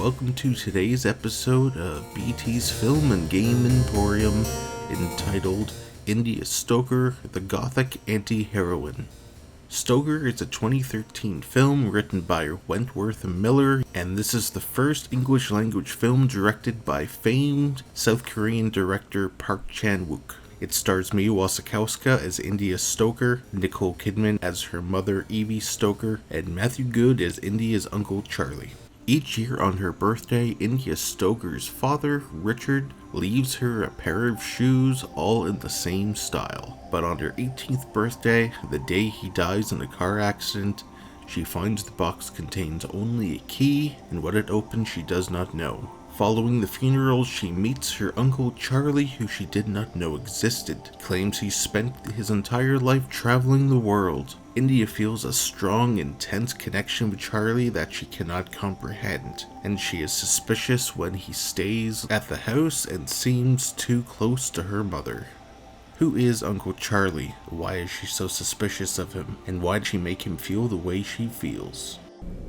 welcome to today's episode of BT's Film and Game Emporium, entitled India Stoker, the Gothic Anti-Heroine. Stoker is a 2013 film written by Wentworth Miller, and this is the first English-language film directed by famed South Korean director Park Chan-wook. It stars Mia Wasikowska as India Stoker, Nicole Kidman as her mother Evie Stoker, and Matthew Good as India's Uncle Charlie. Each year on her birthday, India Stoker's father, Richard, leaves her a pair of shoes all in the same style. But on her 18th birthday, the day he dies in a car accident, she finds the box contains only a key, and what it opens she does not know. Following the funeral, she meets her Uncle Charlie, who she did not know existed. Claims he spent his entire life traveling the world. India feels a strong, intense connection with Charlie that she cannot comprehend, and she is suspicious when he stays at the house and seems too close to her mother. Who is Uncle Charlie? Why is she so suspicious of him? And why did she make him feel the way she feels?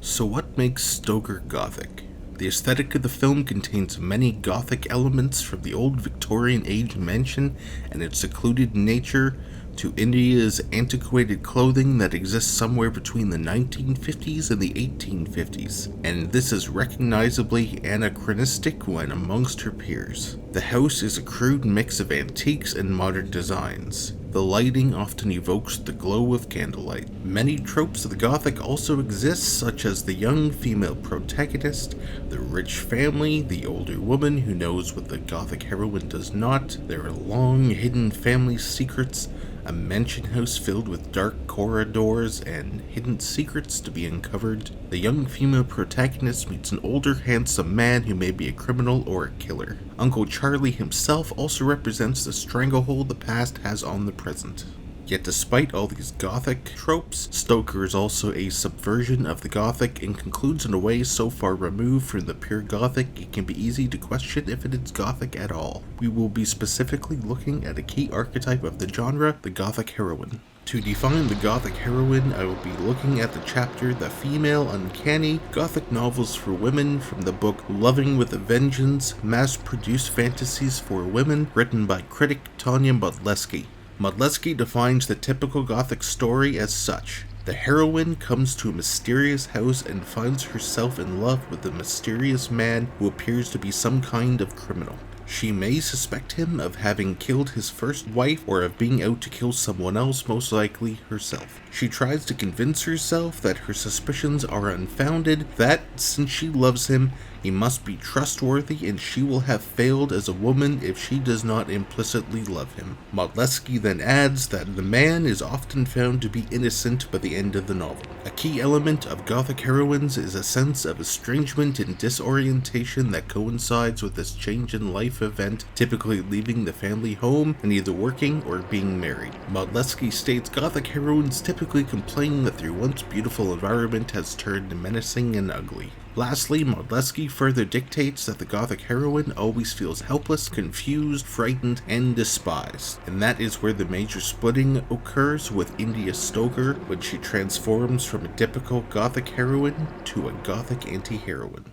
So what makes Stoker Gothic? The aesthetic of the film contains many Gothic elements, from the old Victorian age mansion and its secluded nature to India's antiquated clothing that exists somewhere between the 1950s and the 1850s, and this is recognizably anachronistic when amongst her peers. The house is a crude mix of antiques and modern designs. The lighting often evokes the glow of candlelight. Many tropes of the Gothic also exist, such as the young female protagonist, the rich family, the older woman who knows what the Gothic heroine does not, there are long hidden family secrets, a mansion house filled with dark corridors and hidden secrets to be uncovered. The young female protagonist meets an older, handsome man who may be a criminal or a killer. Uncle Charlie himself also represents the stranglehold the past has on the present. Yet despite all these Gothic tropes, Stoker is also a subversion of the Gothic and concludes in a way so far removed from the pure Gothic it can be easy to question if it is Gothic at all. We will be specifically looking at a key archetype of the genre, the Gothic heroine. To define the Gothic heroine, I will be looking at the chapter The Female Uncanny, Gothic Novels for Women from the book Loving with a Vengeance, Mass-Produced Fantasies for Women, written by critic Tanya Modleski. Modleski defines the typical Gothic story as such. The heroine comes to a mysterious house and finds herself in love with a mysterious man who appears to be some kind of criminal. She may suspect him of having killed his first wife or of being out to kill someone else, most likely herself. She tries to convince herself that her suspicions are unfounded, that since she loves him, he must be trustworthy, and she will have failed as a woman if she does not implicitly love him. Modleski then adds that the man is often found to be innocent by the end of the novel. A key element of Gothic heroines is a sense of estrangement and disorientation that coincides with this change in life event, typically leaving the family home and either working or being married. Modleski states Gothic heroines typically complain that their once beautiful environment has turned menacing and ugly. Lastly, Modleski further dictates that the Gothic heroine always feels helpless, confused, frightened, and despised. And that is where the major splitting occurs with India Stoker when she transforms from a typical Gothic heroine to a Gothic anti-heroine.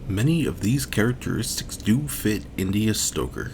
Many of these characteristics do fit India Stoker.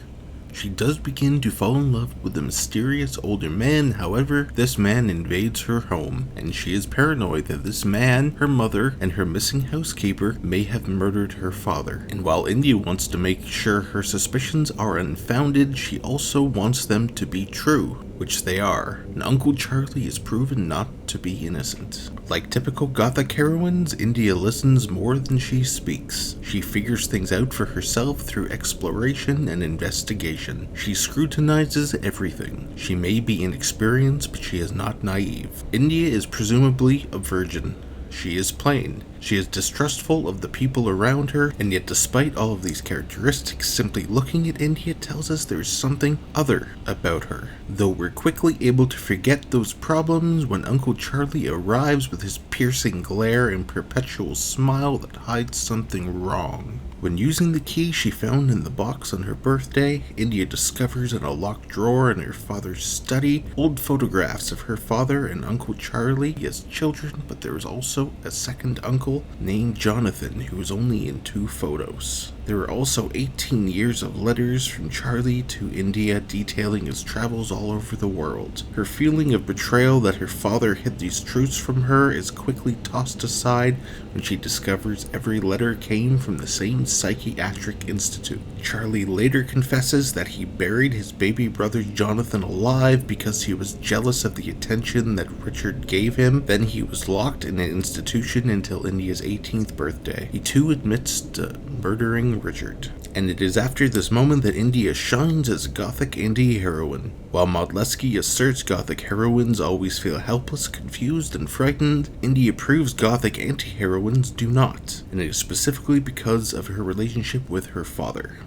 She does begin to fall in love with a mysterious older man, however, this man invades her home, and she is paranoid that this man, her mother, and her missing housekeeper may have murdered her father. And while India wants to make sure her suspicions are unfounded, she also wants them to be true, which they are, and Uncle Charlie is proven not to be innocent. Like typical Gothic heroines, India listens more than she speaks. She figures things out for herself through exploration and investigation. She scrutinizes everything. She may be inexperienced, but she is not naive. India is presumably a virgin. She is plain. She is distrustful of the people around her, and yet despite all of these characteristics, simply looking at India tells us there is something other about her. Though we're quickly able to forget those problems when Uncle Charlie arrives with his piercing glare and perpetual smile that hides something wrong. When using the key she found in the box on her birthday, India discovers in a locked drawer in her father's study old photographs of her father and Uncle Charlie as children, but there is also a second uncle uncle named Jonathan, who was only in 2 photos. There were also 18 years of letters from Charlie to India detailing his travels all over the world. Her feeling of betrayal that her father hid these truths from her is quickly tossed aside when she discovers every letter came from the same psychiatric institute. Charlie later confesses that he buried his baby brother Jonathan alive because he was jealous of the attention that Richard gave him. Then he was locked in an institution until India's 18th birthday. He too admits to murdering Richard. And it is after this moment that India shines as Gothic anti-heroine. While Modleski asserts Gothic heroines always feel helpless, confused, and frightened, India proves Gothic anti-heroines do not, and it is specifically because of her relationship with her father.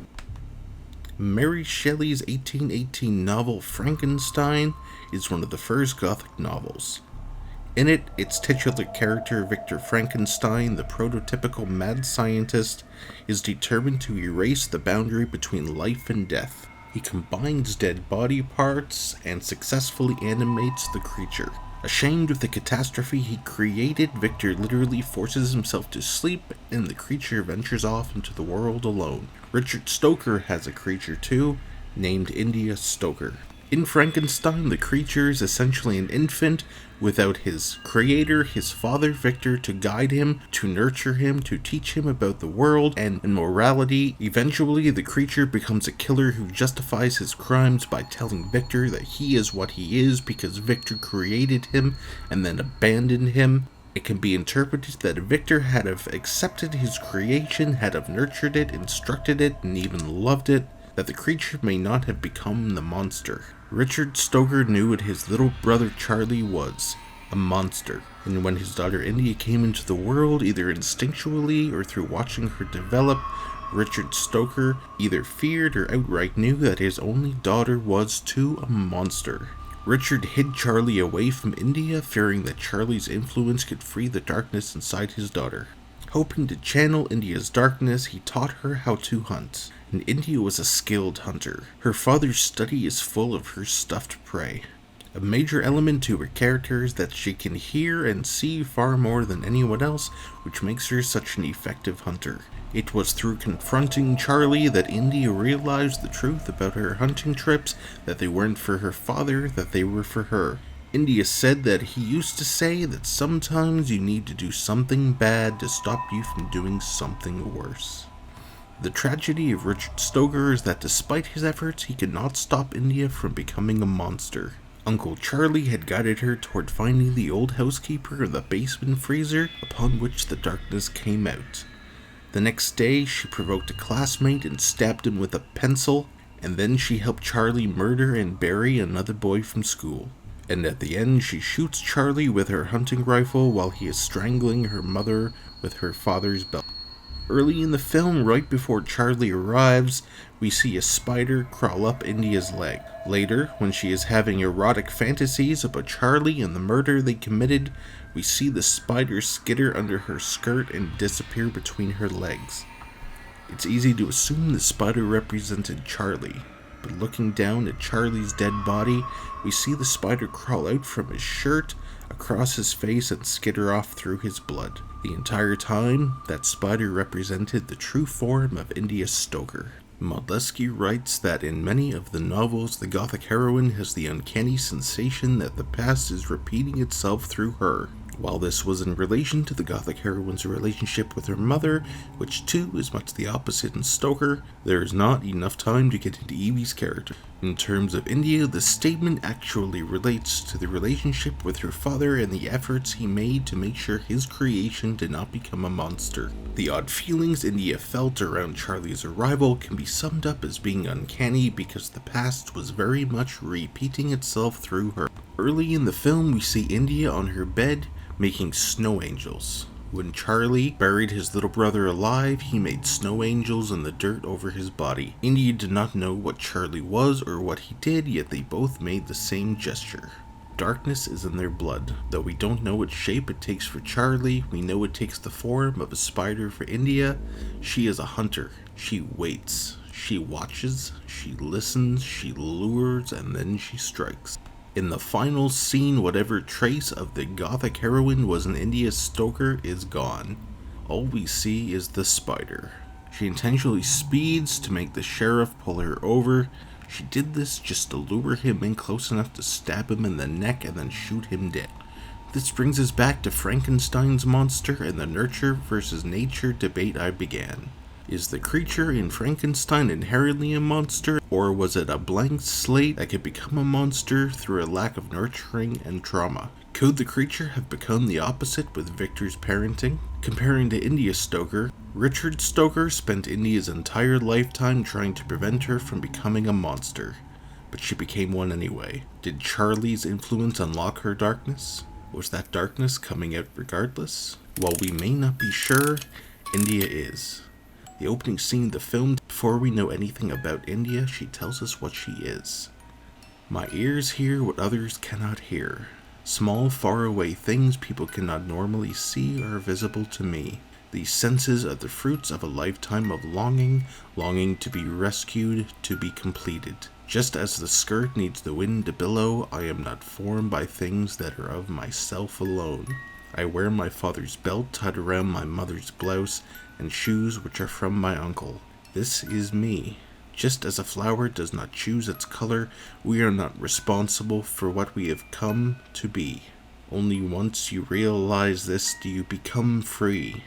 Mary Shelley's 1818 novel Frankenstein is one of the first Gothic novels. In it, its titular character, Victor Frankenstein, the prototypical mad scientist, is determined to erase the boundary between life and death. He combines dead body parts and successfully animates the creature. Ashamed of the catastrophe he created, Victor literally forces himself to sleep, and the creature ventures off into the world alone. Richard Stoker has a creature too, named India Stoker. In Frankenstein, the creature is essentially an infant without his creator, his father Victor, to guide him, to nurture him, to teach him about the world and morality. Eventually, the creature becomes a killer who justifies his crimes by telling Victor that he is what he is because Victor created him and then abandoned him. It can be interpreted that Victor had have accepted his creation, had have nurtured it, instructed it, and even loved it, that the creature may not have become the monster. Richard Stoker knew what his little brother Charlie was, a monster, and when his daughter India came into the world, either instinctually or through watching her develop, Richard Stoker either feared or outright knew that his only daughter was too a monster. Richard hid Charlie away from India, fearing that Charlie's influence could free the darkness inside his daughter. Hoping to channel India's darkness, he taught her how to hunt, and India was a skilled hunter. Her father's study is full of her stuffed prey. A major element to her character is that she can hear and see far more than anyone else, which makes her such an effective hunter. It was through confronting Charlie that India realized the truth about her hunting trips, that they weren't for her father, that they were for her. India said that he used to say that sometimes you need to do something bad to stop you from doing something worse. The tragedy of Richard Stoker is that despite his efforts, he could not stop India from becoming a monster. Uncle Charlie had guided her toward finding the old housekeeper in the basement freezer, upon which the darkness came out. The next day, she provoked a classmate and stabbed him with a pencil, and then she helped Charlie murder and bury another boy from school. And at the end, she shoots Charlie with her hunting rifle while he is strangling her mother with her father's belt. Early in the film, right before Charlie arrives, we see a spider crawl up India's leg. Later, when she is having erotic fantasies about Charlie and the murder they committed, we see the spider skitter under her skirt and disappear between her legs. It's easy to assume the spider represented Charlie, but looking down at Charlie's dead body, we see the spider crawl out from his shirt, across his face, and skitter off through his blood. The entire time, that spider represented the true form of India Stoker. Modleski writes that in many of the novels, the Gothic heroine has the uncanny sensation that the past is repeating itself through her. While this was in relation to the Gothic heroine's relationship with her mother, which too is much the opposite in Stoker, there is not enough time to get into Evie's character. In terms of India, the statement actually relates to the relationship with her father and the efforts he made to make sure his creation did not become a monster. The odd feelings India felt around Charlie's arrival can be summed up as being uncanny because the past was very much repeating itself through her. Early in the film, we see India on her bed making snow angels. When Charlie buried his little brother alive, he made snow angels in the dirt over his body. India did not know what Charlie was or what he did, yet they both made the same gesture. Darkness is in their blood. Though we don't know what shape it takes for Charlie, we know it takes the form of a spider for India. She is a hunter. She waits. She watches. She listens. She lures, and then she strikes. In the final scene, whatever trace of the Gothic heroine was in India Stoker is gone. All we see is the spider. She intentionally speeds to make the sheriff pull her over. She did this just to lure him in close enough to stab him in the neck and then shoot him dead. This brings us back to Frankenstein's monster and the nurture versus nature debate I began. Is the creature in Frankenstein inherently a monster, or was it a blank slate that could become a monster through a lack of nurturing and trauma? Could the creature have become the opposite with Victor's parenting? Comparing to India Stoker, Richard Stoker spent India's entire lifetime trying to prevent her from becoming a monster, but she became one anyway. Did Charlie's influence unlock her darkness? Was that darkness coming out regardless? While we may not be sure, India is. The opening scene of the film, before we know anything about India, she tells us what she is. My ears hear what others cannot hear. Small, faraway things people cannot normally see are visible to me. These senses are the fruits of a lifetime of longing to be rescued, to be completed. Just as the skirt needs the wind to billow, I am not formed by things that are of myself alone. I wear my father's belt tied around my mother's blouse, and shoes which are from my uncle. This is me. Just as a flower does not choose its color, we are not responsible for what we have come to be. Only once you realize this do you become free.